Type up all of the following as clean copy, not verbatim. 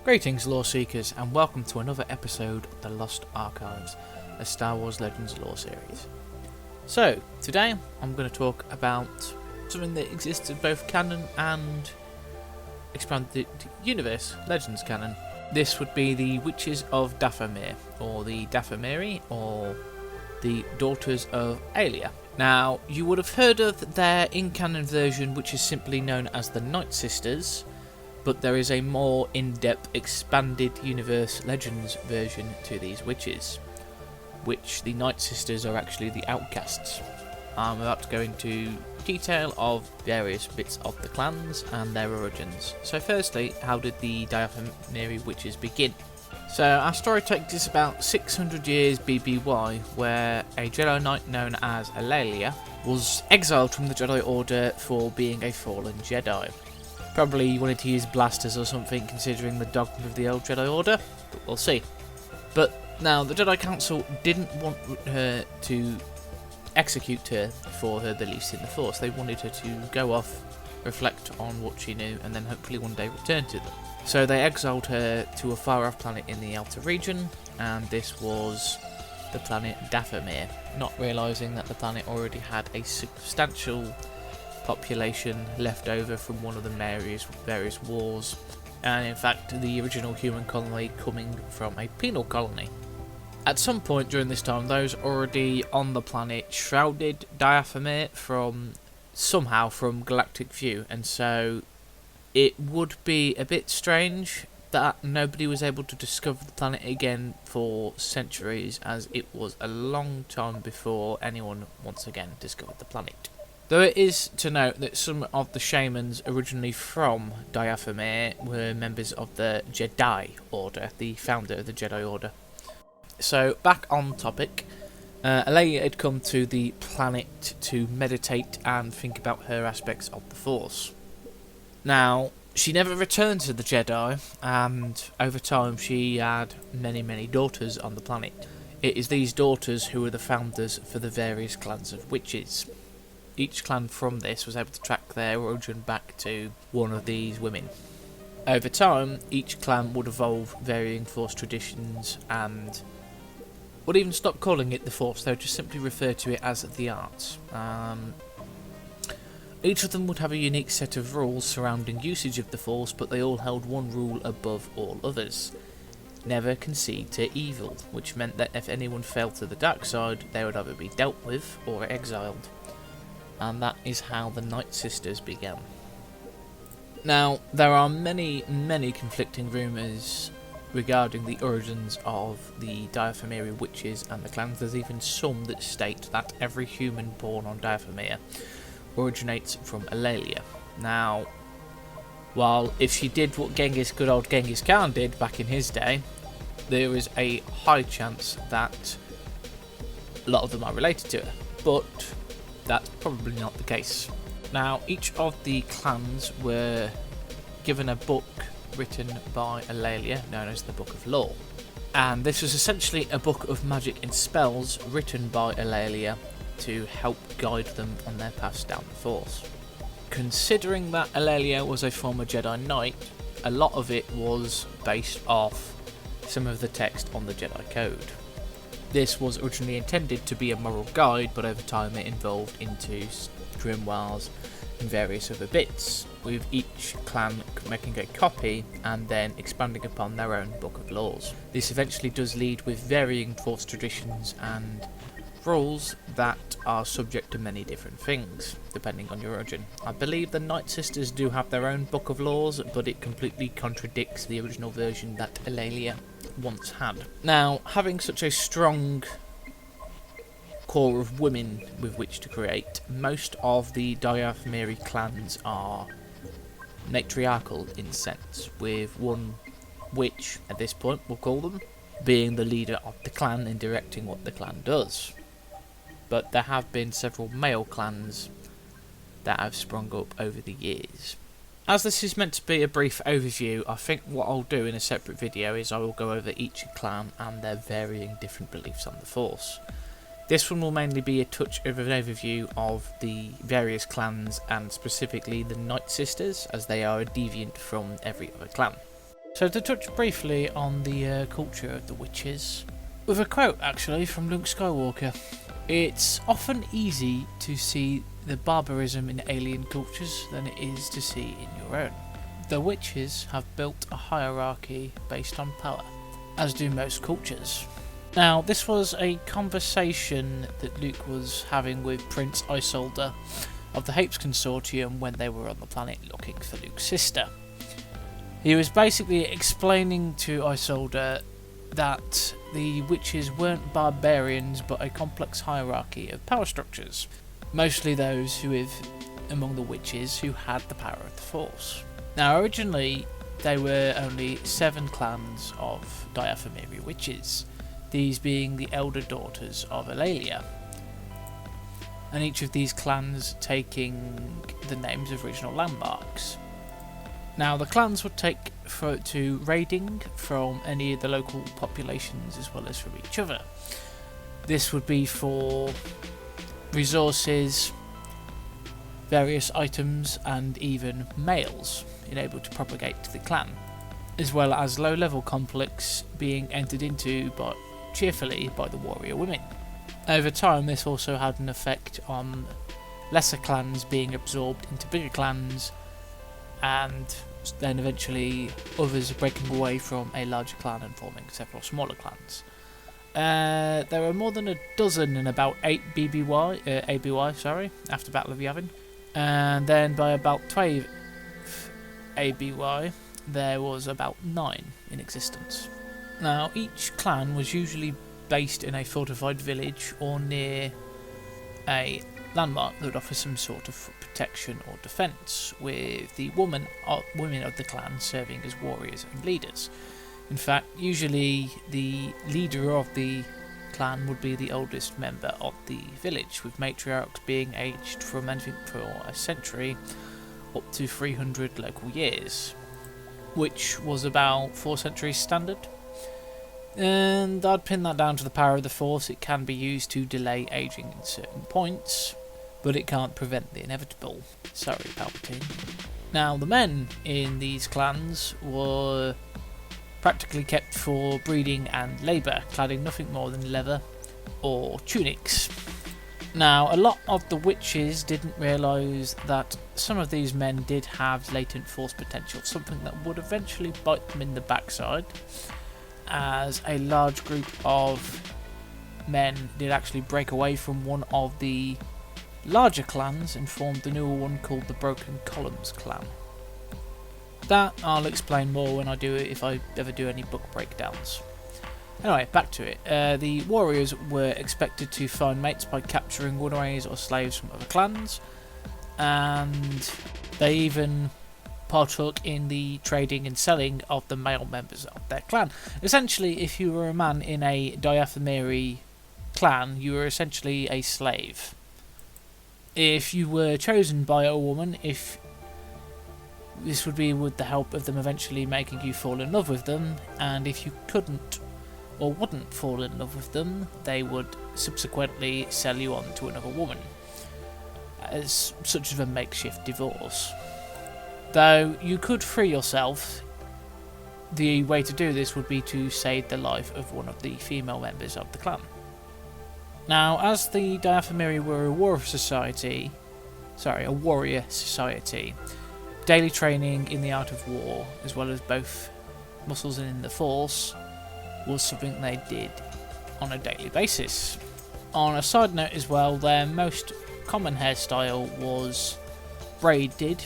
Greetings, lore seekers, and welcome to another episode of the Lost Archives, a Star Wars Legends lore series. So, today I'm going to talk about something that exists in both canon and expanded universe Legends canon. This would be the Witches of Dathomir, or the Dathomiri, or the Daughters of Aelia. Now, you would have heard of their in-canon version, which is simply known as the NightSisters, but there is a more in-depth expanded universe Legends version to these witches, which the NightSisters are actually the outcasts. I'm about to go into detail of various bits of the clans and their origins. So firstly, how did the Dathomiri witches begin? So our story takes us about 600 years BBY, where a Jedi Knight known as Leia was exiled from the Jedi Order for being a fallen Jedi. Probably wanted to use blasters or something, considering the dogma of the old Jedi Order, but we'll see. But now, the Jedi Council didn't want her to execute her for her beliefs in the Force. They wanted her to go off, reflect on what she knew, and then hopefully one day return to them. So they exiled her to a far-off planet in the outer region, and this was the planet Dathomir, not realising that the planet already had a substantial population left over from one of the various wars, and in fact the original human colony coming from a penal colony. At some point during this time, those already on the planet shrouded Dathomir from galactic view, and so it would be a bit strange that nobody was able to discover the planet again for centuries, as it was a long time before anyone once again discovered the planet. Though it is to note that some of the shamans originally from Dathomir were members of the Jedi Order, the founder of the Jedi Order. So, back on topic, Leia had come to the planet to meditate and think about her aspects of the Force. Now, she never returned to the Jedi, and over time she had many daughters on the planet. It is these daughters who were the founders for the various clans of witches. Each clan from this was able to track their origin back to one of these women. Over time, each clan would evolve varying Force traditions and would even stop calling it the Force. They would just simply refer to it as the arts. Each of them would have a unique set of rules surrounding usage of the Force, but they all held one rule above all others: never concede to evil, which meant that if anyone fell to the dark side, they would either be dealt with or exiled. And that is how the NightSisters began. Now, there are many conflicting rumours regarding the origins of the Dathomiri witches and the clans. There's even some that state that every human born on Dathomir originates from Leia. Now, while if she did what good old Genghis Khan did back in his day, there is a high chance that a lot of them are related to her, but that's probably not the case. Now, each of the clans were given a book written by Leia, known as the Book of Lore. And this was essentially a book of magic and spells written by Leia to help guide them on their paths down the Force. Considering that Leia was a former Jedi Knight, a lot of it was based off some of the text on the Jedi Code. This was originally intended to be a moral guide, but over time it evolved into grimoires and various other bits, with each clan making a copy and then expanding upon their own book of laws. This eventually does lead with varying Force traditions and rules that are subject to many different things, depending on your origin. I believe the NightSisters do have their own book of laws, but it completely contradicts the original version that Leia once had. Now, having such a strong core of women with which to create, most of the Dathomiri clans are matriarchal in sense, with one witch, at this point we'll call them, being the leader of the clan and directing what the clan does. But there have been several male clans that have sprung up over the years. As this is meant to be a brief overview, I think what I'll do in a separate video is I will go over each clan and their varying different beliefs on the Force. This one will mainly be a touch of an overview of the various clans and specifically the NightSisters, as they are a deviant from every other clan. So to touch briefly on the culture of the Witches, with a quote actually from Luke Skywalker, it's often easy to see the barbarism in alien cultures than it is to see in your own. The Witches have built a hierarchy based on power, as do most cultures. Now, this was a conversation that Luke was having with Prince Isolde of the Hapes Consortium when they were on the planet looking for Luke's sister. He was basically explaining to Isolde that the Witches weren't barbarians but a complex hierarchy of power structures, mostly those who live among the Witches who had the power of the Force. Now, originally there were only 7 clans of Dathomir witches, these being the elder daughters of Leia, and each of these clans taking the names of regional landmarks. Now, the clans would take to raiding from any of the local populations as well as from each other. This would be for resources, various items, and even males enabled to propagate to the clan, as well as low-level conflicts being entered into cheerfully by the warrior women. Over time, this also had an effect on lesser clans being absorbed into bigger clans, and then eventually others breaking away from a larger clan and forming several smaller clans. There were more than a dozen and about 8 ABY after Battle of Yavin, and then by about 12 ABY there was about 9 in existence. Now, each clan was usually based in a fortified village or near a landmark that would offer some sort of protection or defence, with the women of the clan serving as warriors and leaders. In fact, usually the leader of the clan would be the oldest member of the village, with matriarchs being aged from anything for a century up to 300 local years, which was about 4 centuries standard. And I'd pin that down to the power of the Force. It can be used to delay aging at certain points, but it can't prevent the inevitable. Sorry, Palpatine. Now, the men in these clans were practically kept for breeding and labour, cladding nothing more than leather or tunics. Now, a lot of the Witches didn't realise that some of these men did have latent Force potential, something that would eventually bite them in the backside, as a large group of men did actually break away from one of the larger clans and formed the newer one called the Broken Columns clan. That I'll explain more when if I ever do any book breakdowns. Anyway, back to it. The warriors were expected to find mates by capturing runaways or slaves from other clans, and they even partook in the trading and selling of the male members of their clan. Essentially, if you were a man in a Dathomiri clan, you were essentially a slave. If you were chosen by a woman, this would be with the help of them eventually making you fall in love with them, and if you couldn't or wouldn't fall in love with them, they would subsequently sell you on to another woman, as such of a makeshift divorce. Though you could free yourself, the way to do this would be to save the life of one of the female members of the clan. Now, as the Dathomiri were a warrior society, daily training in the art of war, as well as both muscles and in the Force, was something they did on a daily basis. On a side note as well, their most common hairstyle was braided,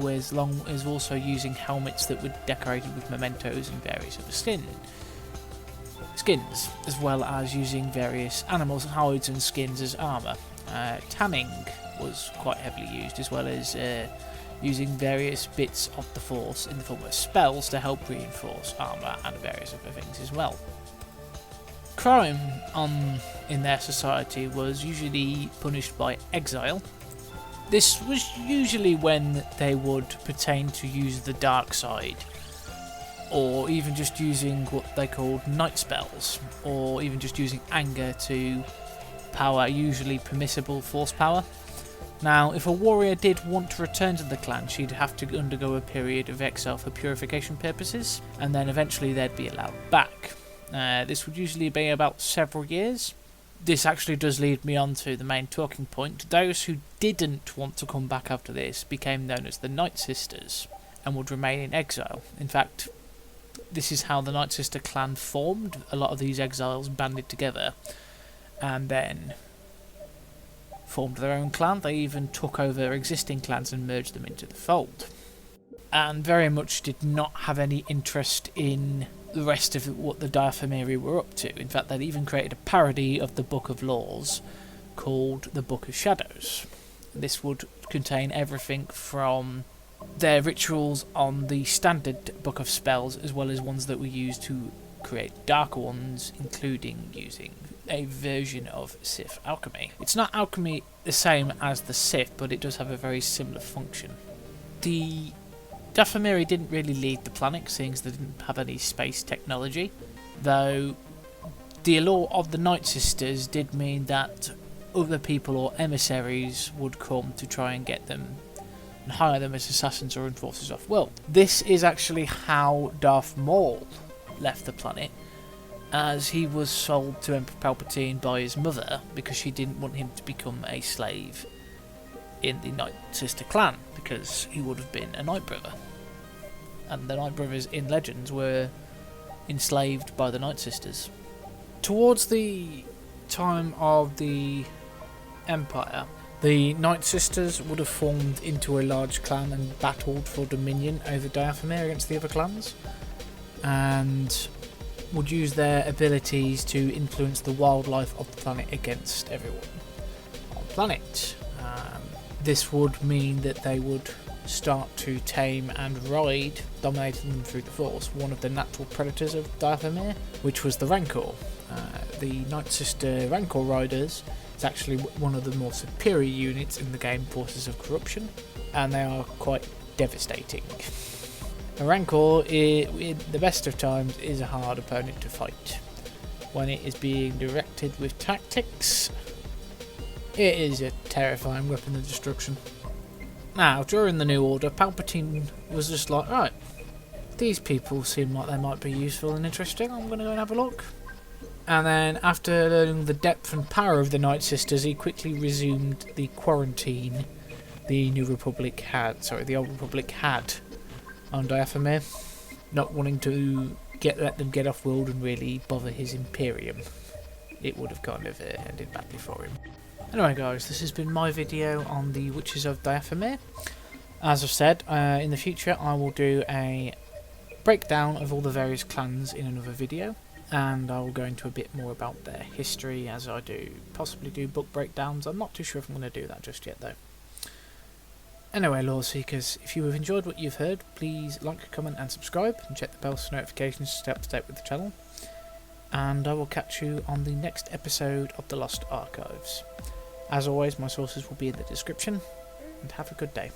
as long as also using helmets that were decorated with mementos and various other skins, as well as using various animals' hides and skins as armour. Tanning was quite heavily used, as well as using various bits of the Force in the form of spells to help reinforce armour and various other things as well. Crime in their society was usually punished by exile. This was usually when they would pertain to use the dark side, or even just using what they called night spells, or even just using anger to power usually permissible Force power. Now, if a warrior did want to return to the clan, she'd have to undergo a period of exile for purification purposes, and then eventually they'd be allowed back. This would usually be about several years. This actually does lead me on to the main talking point. Those who didn't want to come back after this became known as the NightSisters, and would remain in exile. In fact, this is how the NightSister clan formed. A lot of these exiles banded together, and then formed their own clan. They even took over existing clans and merged them into the fold, and very much did not have any interest in the rest of what the Dathomiri were up to. In fact, they'd even created a parody of the Book of Laws called the Book of Shadows. This would contain everything from their rituals on the standard Book of Spells, as well as ones that were used to create darker ones, including using a version of Sith alchemy. It's not alchemy the same as the Sith, but it does have a very similar function. The Dathomiri didn't really lead the planet, seeing as they didn't have any space technology, though the allure of the NightSisters did mean that other people or emissaries would come to try and get them and hire them as assassins or enforcers off-world. This is actually how Darth Maul left the planet, as he was sold to Emperor Palpatine by his mother because she didn't want him to become a slave in the NightSister clan, because he would have been a Night Brother. And the Night Brothers in Legends were enslaved by the NightSisters. Towards the time of the Empire, the NightSisters would have formed into a large clan and battled for dominion over Dathomir against the other clans, and would use their abilities to influence the wildlife of the planet against everyone on the planet. This would mean that they would start to tame and ride, dominating them through the Force, one of the natural predators of Dathomir, which was the Rancor. The NightSister Rancor Riders is actually one of the more superior units in the game Forces of Corruption, and they are quite devastating. A Rancor, in the best of times, is a hard opponent to fight. When it is being directed with tactics, it is a terrifying weapon of destruction. Now, during the New Order, Palpatine was just like, right, these people seem like they might be useful and interesting, I'm going to go and have a look. And then, after learning the depth and power of the NightSisters, he quickly resumed the quarantine the Old Republic had on Dathomir, not wanting to let them get off world and really bother his Imperium. It would have kind of ended badly for him. Anyway guys, this has been my video on the Witches of Dathomir. As I've said, in the future I will do a breakdown of all the various clans in another video, and I will go into a bit more about their history, as I possibly do book breakdowns. I'm not too sure if I'm going to do that just yet though. Anyway, Lore Seekers, if you have enjoyed what you've heard, please like, comment and subscribe, and check the bell for notifications to stay up to date with the channel. And I will catch you on the next episode of The Lost Archives. As always, my sources will be in the description, and have a good day.